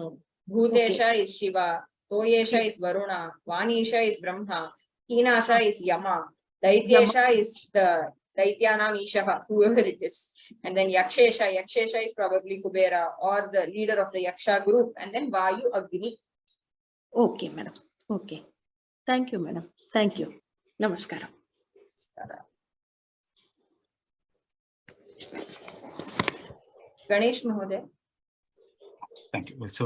A: Bhutesha is Shiva, Toyesha is Varuna, Vanisha is Brahma, Hinasha is Yama, Daityesha is the Daityanam Ishaha, whoever it is. And then Yakshesha is probably Kubera or the leader of the Yaksha group. And then Vayu Agni.
F: Okay, madam. Okay. Thank you, madam. Thank you. Namaskaram.
A: Ganesh Mahoday.
G: Thank you. So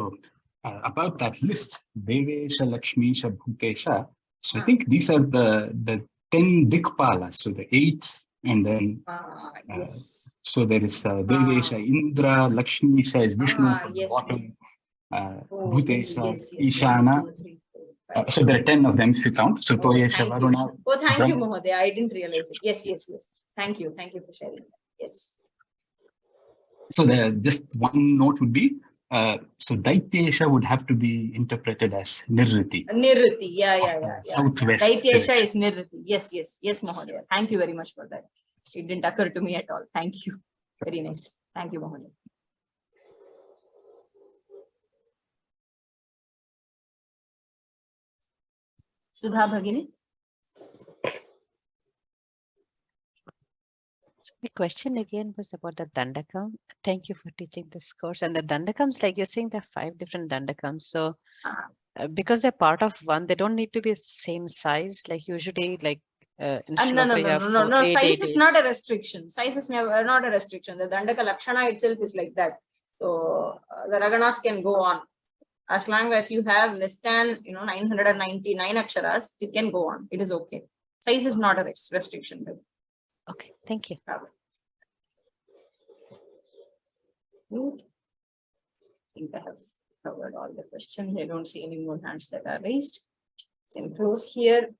G: about that list, Devesha, Lakshmisha, Bhutesha. So I think these are the 10 Dikpalas. So the 8 and then
A: Yes.
G: so there is Devesha, Indra, Lakshmisha is Vishnu from the
A: yes.
G: bottom.
A: Bhutesha,
G: yes. Ishana.
A: 1, 2, 3, 4, 5.
G: So there are 10 of them if you count. So Toyesha,
A: Thank
G: Varuna.
A: you. Oh, thank you, Mahodaya. I didn't realize it. Yes. Thank you for sharing that. Yes.
G: So just one note would be, so Daityesha would have to be interpreted as Nirriti.
A: Nirriti, yeah.
G: Southwest.
A: Daityesha is Nirriti. Yes, Mahodaya. Thank you very much for that. It didn't occur to me at all. Thank you. Very nice. Thank you, Mahodaya. Sudha Bhagini.
H: The question again was about the Dandakam. Thank you for teaching this course. And the Dandakams, like you're saying, there are 5 different Dandakams. So because they're part of one, they don't need to be same size. Like usually, like in Shloka,
A: no. Size is not a restriction. Size is never not a restriction. The Dandaka Lakshana itself is like that. So the Raganas can go on. As long as you have less than 999 aksharas, it can go on. It is okay. Size is not a restriction.
H: Okay, thank you.
A: I think I have covered all the questions. I don't see any more hands that are raised. Then close here.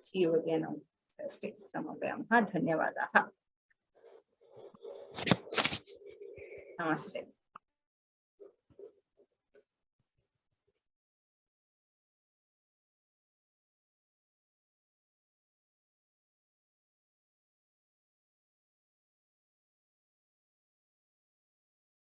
A: See you again on Thursday. Dhanyavadaha. Namaste.